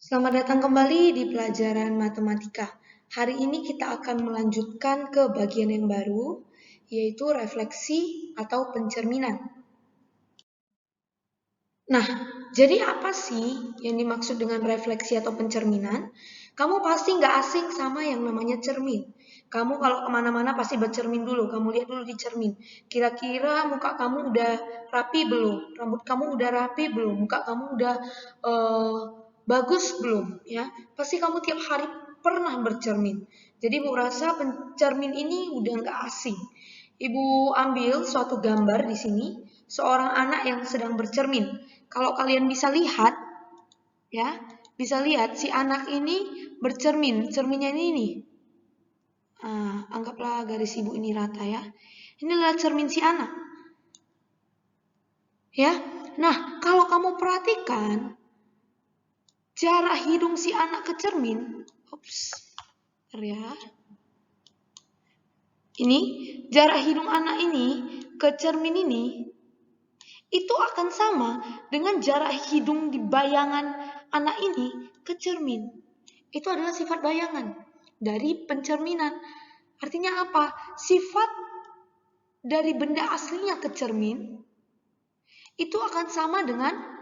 Selamat datang kembali di pelajaran matematika. Hari ini kita akan melanjutkan ke bagian yang baru, yaitu refleksi atau pencerminan. Nah, jadi apa sih yang dimaksud dengan refleksi atau pencerminan? Kamu pasti nggak asing sama yang namanya cermin. Kamu kalau kemana-mana pasti bercermin dulu, kamu lihat dulu di cermin. Kira-kira muka kamu udah rapi belum? Rambut kamu udah rapi belum? Muka kamu udah bagus belum? Ya, pasti kamu tiap hari pernah bercermin. Jadi Bu rasa pencermin ini udah nggak asing. Ibu ambil suatu gambar di sini, seorang anak yang sedang bercermin. Kalau kalian bisa lihat, ya, bisa lihat si anak ini bercermin, cerminnya ini nih. Anggaplah garis ibu ini rata ya. Ini adalah cermin si anak. Ya. Nah, kalau kamu perhatikan jarak hidung si anak ke cermin, ya. Ini jarak hidung anak ini ke cermin ini itu akan sama dengan jarak hidung di bayangan anak ini ke cermin. Itu adalah sifat bayangan dari pencerminan. Artinya apa? Sifat dari benda aslinya ke cermin itu akan sama dengan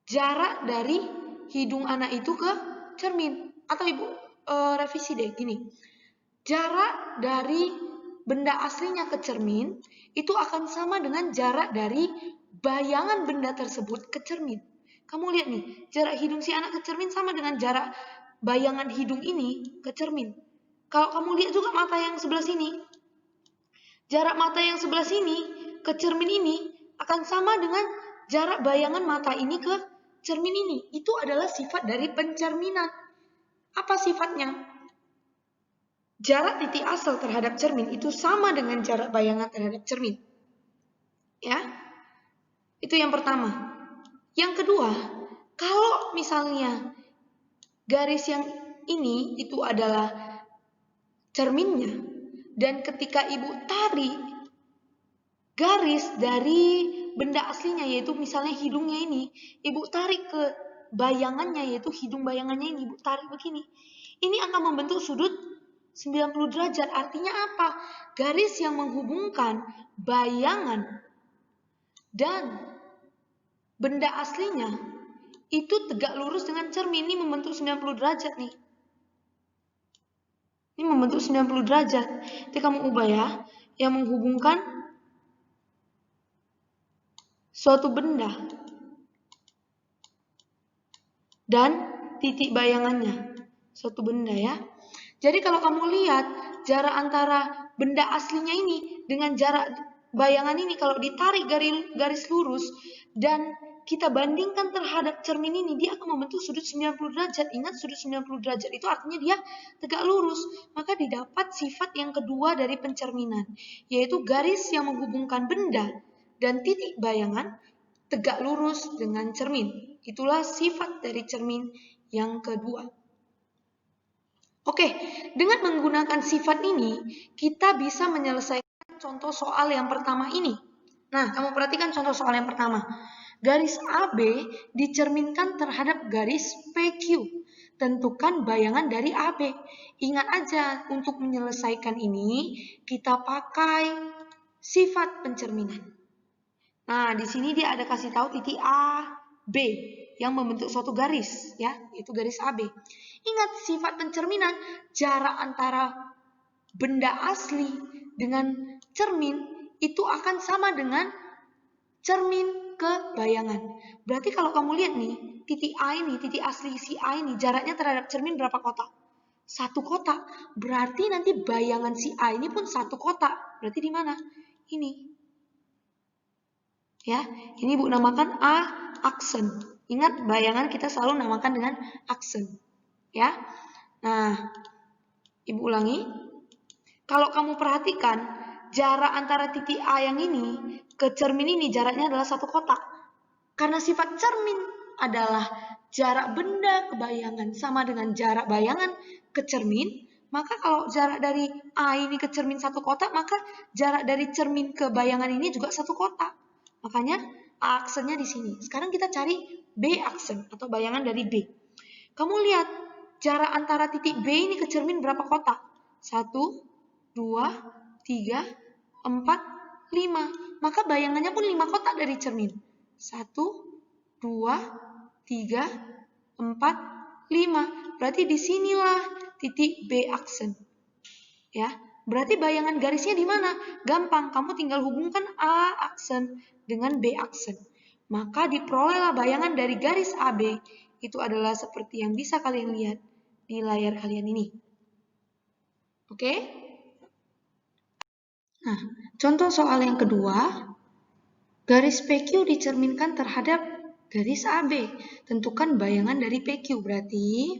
jarak dari hidung anak itu ke cermin. Atau ibu revisi deh gini. Jarak dari benda aslinya ke cermin itu akan sama dengan jarak dari bayangan benda tersebut ke cermin. Kamu lihat nih, jarak hidung si anak ke cermin sama dengan jarak bayangan hidung ini ke cermin. Kalau kamu lihat juga mata yang sebelah sini, jarak mata yang sebelah sini ke cermin ini akan sama dengan jarak bayangan mata ini ke cermin ini. Itu adalah sifat dari pencerminan. Apa sifatnya? Jarak titik asal terhadap cermin itu sama dengan jarak bayangan terhadap cermin. Ya. Itu yang pertama. Yang kedua, kalau misalnya garis yang ini itu adalah cerminnya dan ketika ibu tarik garis dari benda aslinya yaitu misalnya hidungnya ini, ibu tarik ke bayangannya yaitu hidung bayangannya ini, ibu tarik begini. Ini akan membentuk sudut 90 derajat. Artinya apa? Garis yang menghubungkan bayangan dan benda aslinya itu tegak lurus dengan cermin. Ini membentuk 90 derajat nih. Ini membentuk 90 derajat. Jadi kamu ubah ya. Yang menghubungkan suatu benda dan titik bayangannya. Suatu benda ya. Jadi kalau kamu lihat jarak antara benda aslinya ini dengan jarak bayangan ini kalau ditarik garis lurus dan kita bandingkan terhadap cermin ini, dia akan membentuk sudut 90 derajat. Ingat sudut 90 derajat itu artinya dia tegak lurus. Maka didapat sifat yang kedua dari pencerminan, yaitu garis yang menghubungkan benda dan titik bayangan tegak lurus dengan cermin. Itulah sifat dari cermin yang kedua. Oke, dengan menggunakan sifat ini, kita bisa menyelesaikan contoh soal yang pertama ini. Nah, kamu perhatikan contoh soal yang pertama. Garis AB dicerminkan terhadap garis PQ. Tentukan bayangan dari AB. Ingat aja, untuk menyelesaikan ini, kita pakai sifat pencerminan. Nah, di sini dia ada kasih tahu titik A, B yang membentuk suatu garis, ya, itu garis AB. Ingat sifat pencerminan, jarak antara benda asli dengan cermin itu akan sama dengan cermin ke bayangan. Berarti kalau kamu lihat nih, titik A ini, titik asli si A ini, jaraknya terhadap cermin berapa kotak? 1 kotak. Berarti nanti bayangan si A ini pun 1 kotak. Berarti di mana? Ini. Ya, ini Ibu namakan A aksen. Ingat bayangan kita selalu namakan dengan aksen. Ya. Nah, Ibu ulangi. Kalau kamu perhatikan jarak antara titik A yang ini ke cermin ini jaraknya adalah 1 kotak. Karena sifat cermin adalah jarak benda ke bayangan sama dengan jarak bayangan ke cermin, maka kalau jarak dari A ini ke cermin 1 kotak, maka jarak dari cermin ke bayangan ini juga 1 kotak. Makanya A aksennya di sini. Sekarang kita cari B aksen atau bayangan dari B. Kamu lihat jarak antara titik B ini ke cermin berapa kotak? 1, 2, 3, 4, 5. Maka bayangannya pun 5 kotak dari cermin. 1, 2, 3, 4, 5. Berarti disinilah titik B aksen. Ya, berarti bayangan garisnya di mana? Gampang, kamu tinggal hubungkan A aksen dengan B aksen. Maka diperolehlah bayangan dari garis AB. Itu adalah seperti yang bisa kalian lihat di layar kalian ini. Oke? Nah, contoh soal yang kedua. Garis PQ dicerminkan terhadap garis AB. Tentukan bayangan dari PQ. Berarti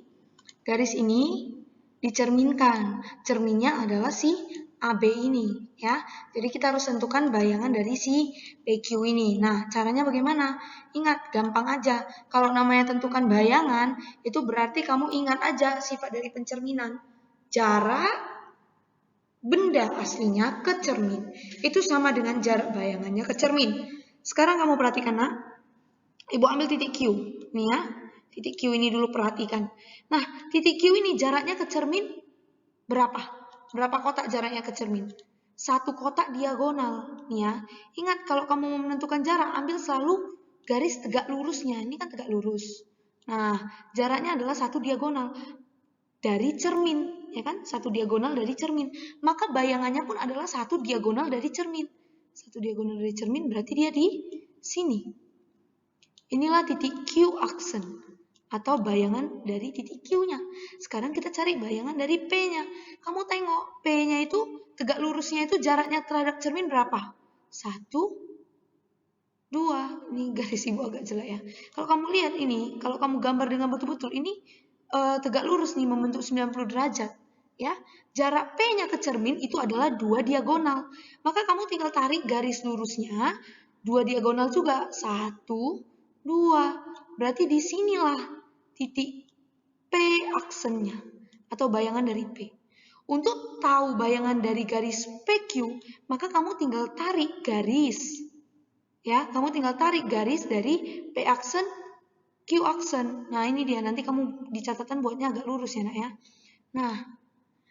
garis ini dicerminkan. Cerminnya adalah si AB ini, ya. Jadi kita harus tentukan bayangan dari si PQ ini. Nah, caranya bagaimana? Ingat, gampang aja. Kalau namanya tentukan bayangan, itu berarti kamu ingat aja sifat dari pencerminan. Jarak benda aslinya ke cermin itu sama dengan jarak bayangannya ke cermin. Sekarang kamu perhatikan, nak. Ibu ambil titik Q. Nih ya, titik Q ini dulu perhatikan. Nah, titik Q ini jaraknya ke cermin berapa? Berapa kotak jaraknya ke cermin? 1 kotak diagonal. Nih ya, ingat kalau kamu mau menentukan jarak, ambil selalu garis tegak lurusnya. Ini kan tegak lurus. Nah, jaraknya adalah 1 diagonal dari cermin, ya kan? 1 diagonal dari cermin. Maka bayangannya pun adalah 1 diagonal dari cermin. 1 diagonal dari cermin berarti dia di sini. Inilah titik Q aksen atau bayangan dari titik Q-nya. Sekarang kita cari bayangan dari P-nya. Kamu tengok P-nya itu tegak lurusnya itu jaraknya terhadap cermin berapa? 1, 2. Ini garis ibu agak jelek ya. Kalau kamu lihat ini, kalau kamu gambar dengan betul-betul ini tegak lurus nih membentuk 90 derajat. Ya, jarak P-nya ke cermin itu adalah 2 diagonal. Maka kamu tinggal tarik garis lurusnya 2 diagonal juga. 1, 2. Berarti disinilah titik P aksennya atau bayangan dari P. Untuk tahu bayangan dari garis PQ, maka kamu tinggal tarik garis. Ya, kamu tinggal tarik garis dari P aksen Q aksen. Nah, ini dia. Nanti kamu di catatan buatnya agak lurus ya, nak ya. Nah,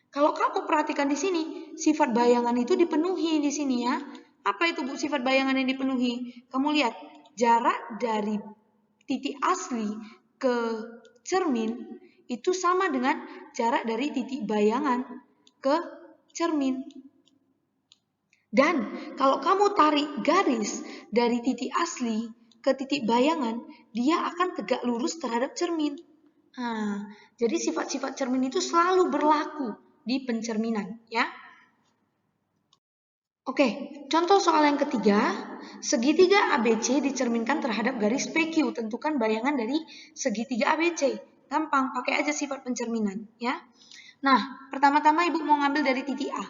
kalau kamu perhatikan di sini, sifat bayangan itu dipenuhi di sini ya. Apa itu Bu sifat bayangan yang dipenuhi? Kamu lihat, jarak dari titik asli ke cermin itu sama dengan jarak dari titik bayangan ke cermin. Dan kalau kamu tarik garis dari titik asli ke titik bayangan, dia akan tegak lurus terhadap cermin. Nah, jadi sifat-sifat cermin itu selalu berlaku di pencerminan, ya. Oke, contoh soal yang ketiga, segitiga ABC dicerminkan terhadap garis PQ. Tentukan bayangan dari segitiga ABC. Gampang, pakai aja sifat pencerminan, ya. Nah, pertama-tama Ibu mau ngambil dari titik A.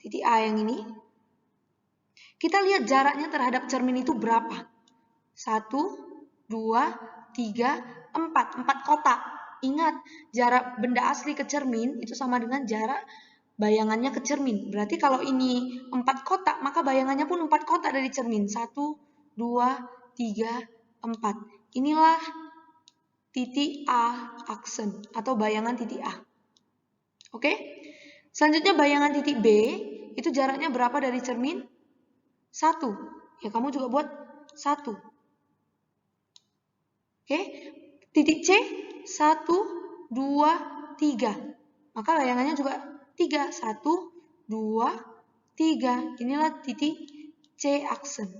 Titik A yang ini. Kita lihat jaraknya terhadap cermin itu berapa? 1, 2, 3, 4. 4 kotak. Ingat, jarak benda asli ke cermin itu sama dengan jarak bayangannya ke cermin. Berarti kalau ini 4 kotak, maka bayangannya pun 4 kotak dari cermin. 1, 2, 3, 4. Inilah titik A aksen atau bayangan titik A. Oke? Selanjutnya bayangan titik B, itu jaraknya berapa dari cermin? 1. Ya, kamu juga buat 1. Oke, titik C 1, 2, 3. Maka bayangannya juga 3. 1, 2, 3. Inilah titik C aksen.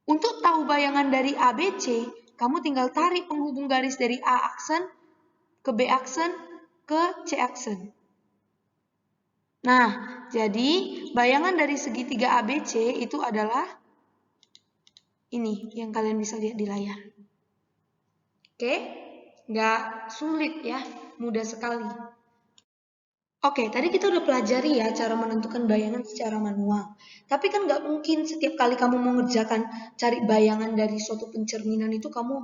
Untuk tahu bayangan dari ABC, kamu tinggal tarik penghubung garis dari A aksen ke B aksen ke C aksen. Nah, jadi bayangan dari segitiga ABC itu adalah ini yang kalian bisa lihat di layar. Oke, nggak sulit ya, mudah sekali. Oke, tadi kita udah pelajari ya cara menentukan bayangan secara manual. Tapi kan nggak mungkin setiap kali kamu mau ngerjakan cari bayangan dari suatu pencerminan itu kamu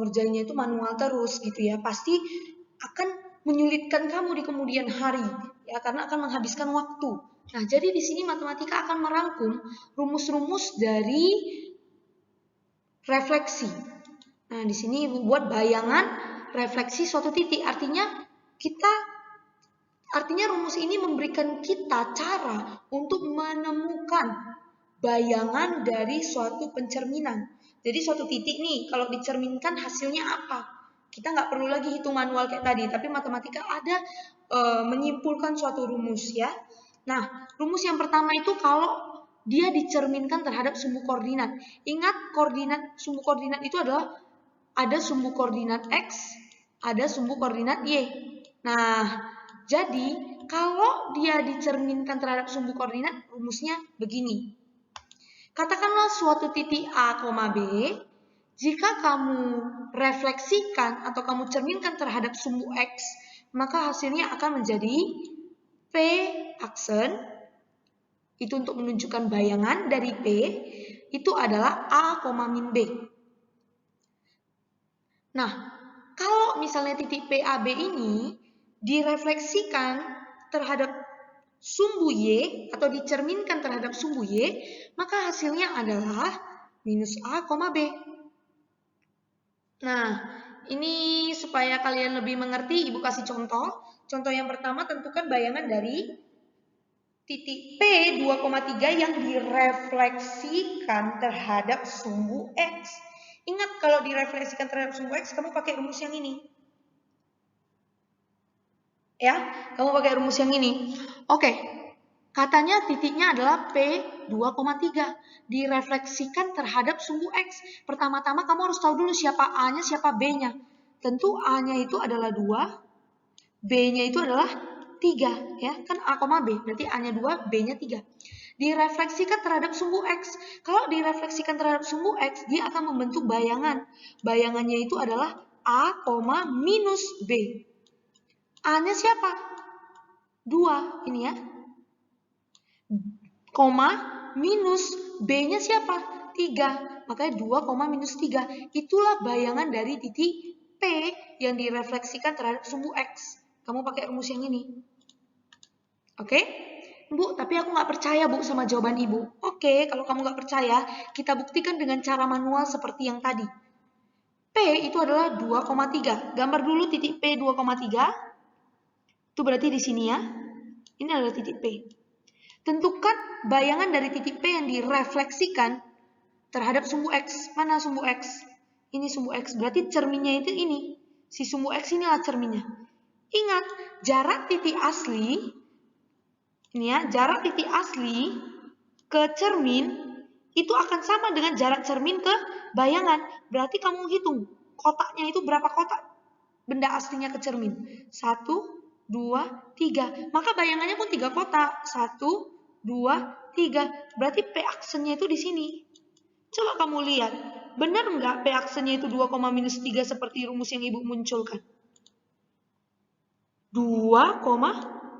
ngerjainnya itu manual terus gitu ya. Pasti akan menyulitkan kamu di kemudian hari ya karena akan menghabiskan waktu. Nah, jadi di sini matematika akan merangkum rumus-rumus dari refleksi. Nah, di sini Ibu buat bayangan refleksi suatu titik. Artinya rumus ini memberikan kita cara untuk menemukan bayangan dari suatu pencerminan. Jadi suatu titik nih, kalau dicerminkan hasilnya apa? Kita nggak perlu lagi hitung manual kayak tadi, tapi matematika ada menyimpulkan suatu rumus ya. Nah, rumus yang pertama itu kalau dia dicerminkan terhadap sumbu koordinat. Ingat sumbu koordinat itu adalah ada sumbu koordinat X, ada sumbu koordinat Y. Nah, jadi kalau dia dicerminkan terhadap sumbu koordinat, rumusnya begini. Katakanlah suatu titik A, B, jika kamu refleksikan atau kamu cerminkan terhadap sumbu X, maka hasilnya akan menjadi P aksen, itu untuk menunjukkan bayangan dari P, itu adalah A, min B. Nah, kalau misalnya titik PAB ini direfleksikan terhadap sumbu Y atau dicerminkan terhadap sumbu Y, maka hasilnya adalah minus A, B. Nah, ini supaya kalian lebih mengerti, Ibu kasih contoh. Contoh yang pertama, tentukan bayangan dari titik P 2,3 yang direfleksikan terhadap sumbu X. Ingat, kalau direfleksikan terhadap sumbu X, kamu pakai rumus yang ini. Ya, kamu pakai rumus yang ini. Oke, katanya titiknya adalah P 2,3. Direfleksikan terhadap sumbu X. Pertama-tama kamu harus tahu dulu siapa A-nya, siapa B-nya. Tentu A-nya itu adalah 2, B-nya itu adalah 3. Ya, kan A, B. Berarti A-nya 2, B-nya 3. Direfleksikan terhadap sumbu X. Kalau direfleksikan terhadap sumbu X, dia akan membentuk bayangan. Bayangannya itu adalah A, minus B. A-nya siapa? 2, ini ya. Koma, minus B-nya siapa? 3. Makanya 2, minus 3. Itulah bayangan dari titik P yang direfleksikan terhadap sumbu X. Kamu pakai rumus yang ini. Oke? Bu, tapi aku nggak percaya, Bu, sama jawaban Ibu. Oke, kalau kamu nggak percaya, kita buktikan dengan cara manual seperti yang tadi. P itu adalah 2,3. Gambar dulu titik P 2,3. Itu berarti di sini ya. Ini adalah titik P. Tentukan bayangan dari titik P yang direfleksikan terhadap sumbu X. Mana sumbu X? Ini sumbu X. Berarti cerminnya itu ini. Si sumbu X inilah cerminnya. Ingat, jarak titik asli, ini ya, jarak titik asli ke cermin itu akan sama dengan jarak cermin ke bayangan. Berarti kamu hitung kotaknya itu berapa kotak benda aslinya ke cermin. 1, 2, 3. Maka bayangannya pun 3 kotak. 1, 2, 3. Berarti P aksennya itu di sini. Coba kamu lihat. Benar nggak P aksennya itu 2, minus 3 seperti rumus yang Ibu munculkan? 2,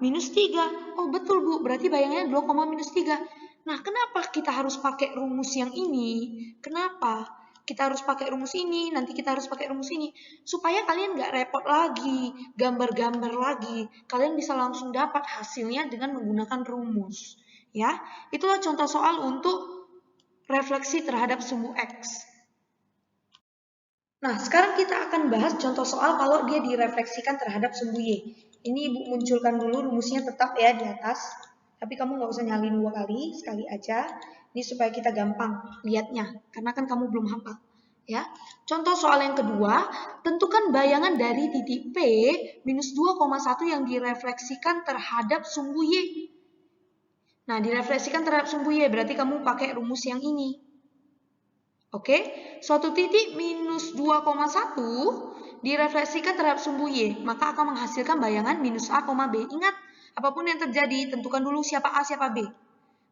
minus 3. Oh betul Bu, berarti bayangannya 2, minus 3. Nah, kenapa kita harus pakai rumus yang ini? Kenapa? Kita harus pakai rumus ini, nanti kita harus pakai rumus ini. Supaya kalian nggak repot lagi, gambar-gambar lagi. Kalian bisa langsung dapat hasilnya dengan menggunakan rumus. Ya, itulah contoh soal untuk refleksi terhadap sumbu X. Nah, sekarang kita akan bahas contoh soal kalau dia direfleksikan terhadap sumbu Y. Ini Ibu munculkan dulu rumusnya tetap ya di atas. Tapi kamu nggak usah nyalin 2 kali, sekali aja. Ini supaya kita gampang lihatnya, karena kan kamu belum hafal. Ya. Contoh soal yang kedua, tentukan bayangan dari titik P minus 2,1 yang direfleksikan terhadap sumbu Y. Nah, direfleksikan terhadap sumbu Y, berarti kamu pakai rumus yang ini. Oke, suatu titik minus 2,1 direfleksikan terhadap sumbu Y, maka akan menghasilkan bayangan minus A, B. Ingat, apapun yang terjadi, tentukan dulu siapa A, siapa B.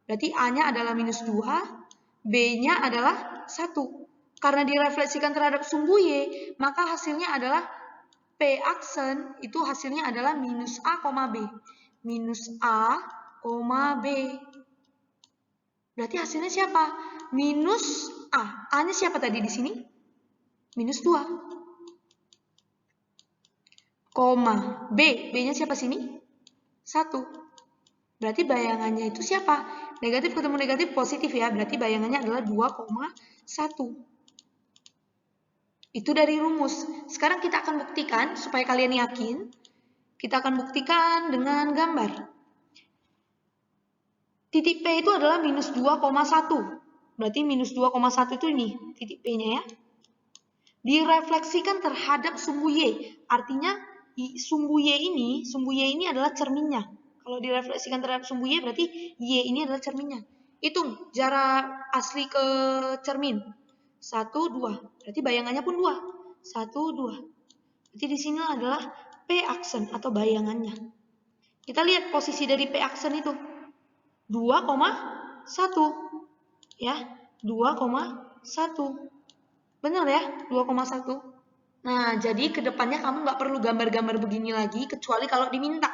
Berarti A-nya adalah minus 2, B-nya adalah 1. Karena direfleksikan terhadap sumbu Y, maka hasilnya adalah P aksen, itu hasilnya adalah minus A, B. Minus A, B. Berarti hasilnya siapa? Minus A. A-nya siapa tadi di sini? Minus 2. Koma. B. B-nya siapa sini? 1. Berarti bayangannya itu siapa? Negatif ketemu negatif positif ya. Berarti bayangannya adalah 2,1. Itu dari rumus. Sekarang kita akan buktikan supaya kalian yakin. Kita akan buktikan dengan gambar. Titik P itu adalah minus 2,1. Berarti minus 2,1 itu ini titik P-nya ya. Direfleksikan terhadap sumbu Y. Artinya sumbu Y ini adalah cerminnya. Kalau direfleksikan terhadap sumbu Y berarti Y ini adalah cerminnya. Hitung jarak asli ke cermin. 1, 2. Berarti bayangannya pun 2. 1, 2. Berarti di sini adalah P aksen atau bayangannya. Kita lihat posisi dari P aksen itu. 2,1. Ya, 2,1. Benar ya, 2,1. Nah, jadi kedepannya kamu nggak perlu gambar-gambar begini lagi, kecuali kalau diminta.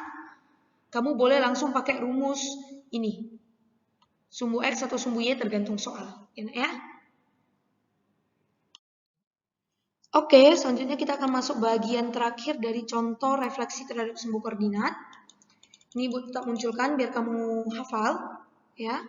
Kamu boleh langsung pakai rumus ini. Sumbu X atau sumbu Y tergantung soal. Ya. Oke, selanjutnya kita akan masuk bagian terakhir dari contoh refleksi terhadap sumbu koordinat. Ini Ibu tetap munculkan biar kamu hafal. Ya.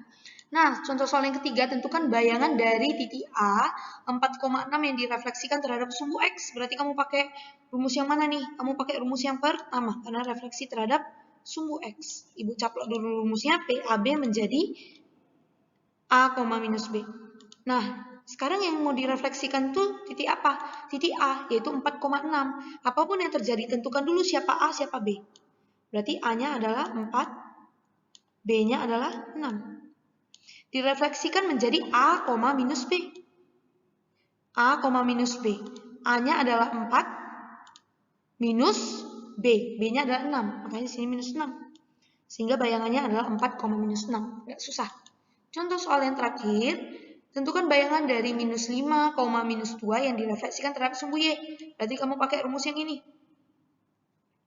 Nah, contoh soal yang ketiga, tentukan bayangan dari titik A 4,6 yang direfleksikan terhadap sumbu X. Berarti kamu pakai rumus yang mana nih? Kamu pakai rumus yang pertama, karena refleksi terhadap sumbu X. Ibu caplok dulu rumusnya, PAB menjadi A, minus B. Nah, sekarang yang mau direfleksikan tuh titik apa? Titik A, yaitu 4,6. Apapun yang terjadi, tentukan dulu siapa A, siapa B. Berarti A-nya adalah 4, B-nya adalah 6. Direfleksikan menjadi A, minus B. A, minus B. A-nya adalah 4, minus B. B-nya adalah 6. Makanya di sini minus 6. Sehingga bayangannya adalah 4, minus 6. Nggak susah. Contoh soal yang terakhir. Tentukan bayangan dari minus 5, minus 2 yang direfleksikan terhadap sumbu Y. Berarti kamu pakai rumus yang ini.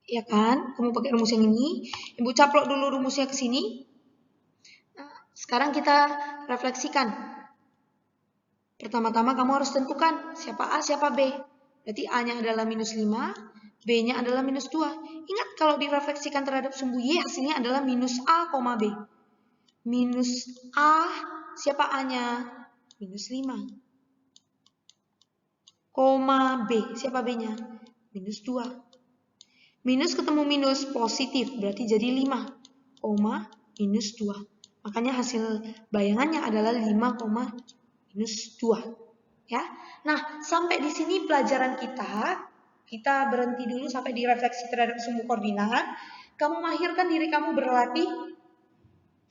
Ya kan? Kamu pakai rumus yang ini. Ibu caplok dulu rumusnya ke sini. Sekarang kita refleksikan. Pertama-tama kamu harus tentukan siapa A, siapa B. Berarti A-nya adalah minus 5, B-nya adalah minus 2. Ingat kalau direfleksikan terhadap sumbu Y, hasilnya adalah minus A, B. Minus A, siapa A-nya? Minus 5. Koma B, siapa B-nya? Minus 2. Minus ketemu minus positif, berarti jadi 5, minus 2. Makanya hasil bayangannya adalah 5, minus 2. Ya. Nah, sampai di sini pelajaran kita. Kita berhenti dulu sampai di refleksi terhadap sumbu koordinat. Kamu mahirkan diri kamu berlatih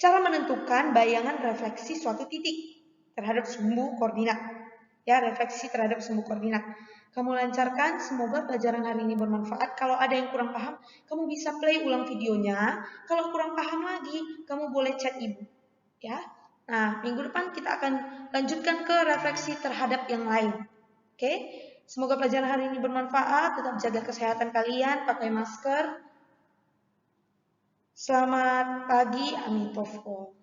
cara menentukan bayangan refleksi suatu titik terhadap sumbu koordinat. Ya, refleksi terhadap sumbu koordinat. Kamu lancarkan, semoga pelajaran hari ini bermanfaat. Kalau ada yang kurang paham, kamu bisa play ulang videonya. Kalau kurang paham lagi, kamu boleh chat Ibu. Ya. Nah, minggu depan kita akan lanjutkan ke refleksi terhadap yang lain. Oke? Semoga pelajaran hari ini bermanfaat. Tetap jaga kesehatan kalian, pakai masker. Selamat pagi, Amin Tofo.